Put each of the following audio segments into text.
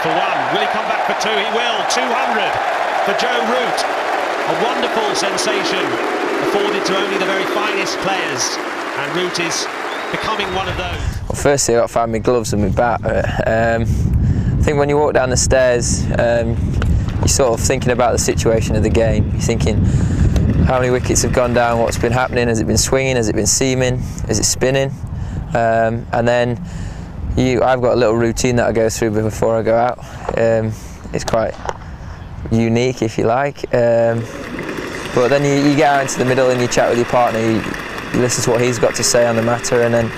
for one. Will he come back for two? He will. 200 for Joe Root. A wonderful sensation afforded to only the very finest players, and Root is becoming one of those. Well, firstly I've got to find my gloves and my bat. I think when you walk down the stairs, you're sort of thinking about the situation of the game. You're thinking how many wickets have gone down, what's been happening, has it been swinging, has it been seaming, is it spinning? And then I've got a little routine that I go through before I go out. It's quite unique, if you like. But then you get out into the middle and you chat with your partner, you listen to what he's got to say on the matter, and then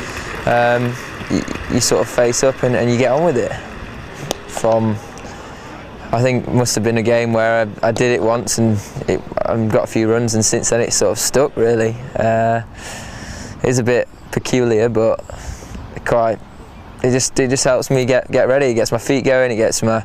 you sort of face up and you get on with it. From, I think it must have been a game where I did it once and got a few runs, and since then it sort of stuck, really. It's a bit peculiar, but it just helps me get ready. It gets my feet going, it gets my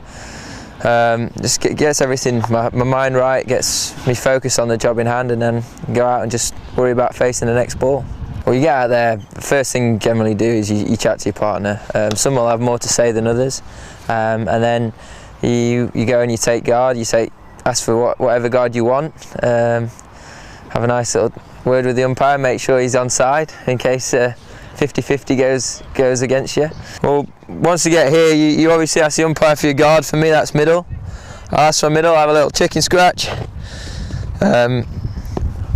gets everything, my mind right, gets me focused on the job in hand, and then go out and just worry about facing the next ball. Well, you get out there, the first thing you generally do is you chat to your partner. Some will have more to say than others, and then you go and you take guard. Ask for whatever guard you want. Have a nice little word with the umpire, make sure he's on side in case 50-50 goes against you. Well, once you get here, you obviously ask the umpire for your guard. For me, that's middle. I'll ask for middle, have a little chicken scratch.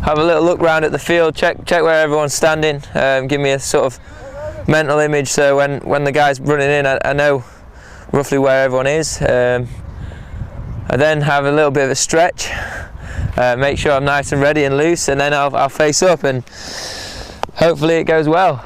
Have a little look round at the field, check where everyone's standing, give me a sort of mental image, so when the guy's running in, I know roughly where everyone is. I then have a little bit of a stretch, make sure I'm nice and ready and loose, and then I'll face up, and hopefully it goes well.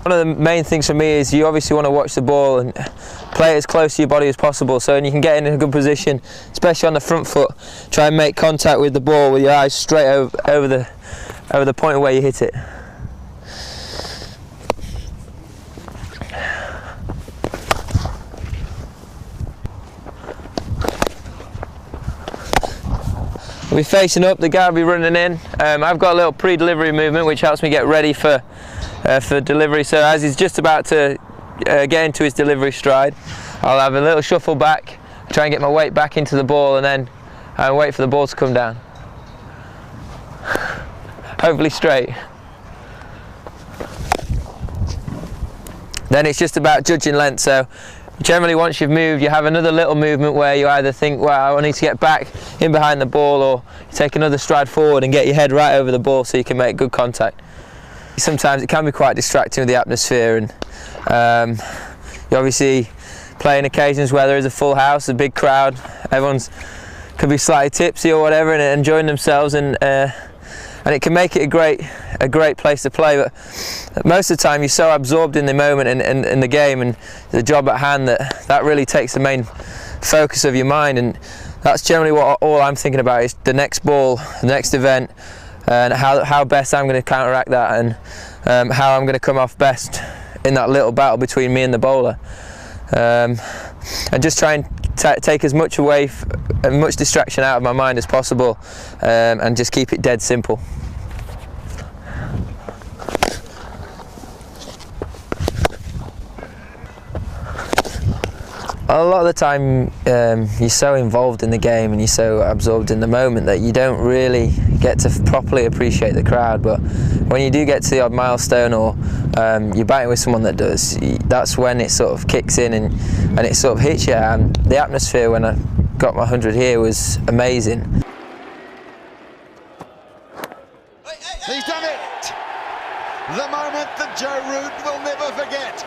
One of the main things for me is you obviously want to watch the ball and play it as close to your body as possible, so when you can get in a good position, especially on the front foot, try and make contact with the ball with your eyes straight over the point where you hit it. We'll be facing up, the guy will be running in. I've got a little pre-delivery movement which helps me get ready for delivery, so as he's just about to get into his delivery stride, I'll have a little shuffle back, try and get my weight back into the ball, and then wait for the ball to come down. Hopefully straight. Then it's just about judging length, so generally once you've moved, you have another little movement where you either think, well, I need to get back in behind the ball, or you take another stride forward and get your head right over the ball so you can make good contact. Sometimes it can be quite distracting with the atmosphere, and you obviously play in occasions where there is a full house, a big crowd, everyone's could be slightly tipsy or whatever and enjoying themselves, and it can make it a great place to play, but most of the time you're so absorbed in the moment and in the game and the job at hand that really takes the main focus of your mind, and that's generally what all I'm thinking about is the next ball, the next event, and how best I'm going to counteract that, and how I'm going to come off best in that little battle between me and the bowler, and just try and take as much distraction out of my mind as possible, and just keep it dead simple. A lot of the time you're so involved in the game and you're so absorbed in the moment that you don't really get to properly appreciate the crowd, but when you do get to the odd milestone, or you're batting with someone that does, that's when it sort of kicks in and it sort of hits you. And the atmosphere when I got my 100 here was amazing. He's done it! The moment that Joe Root will never forget.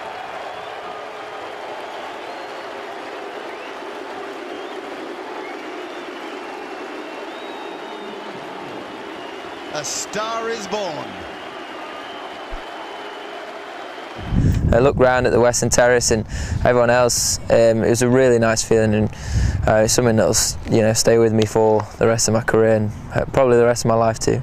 A star is born. I looked round at the Western Terrace and everyone else. It was a really nice feeling, and it's something that'll stay with me for the rest of my career and probably the rest of my life too.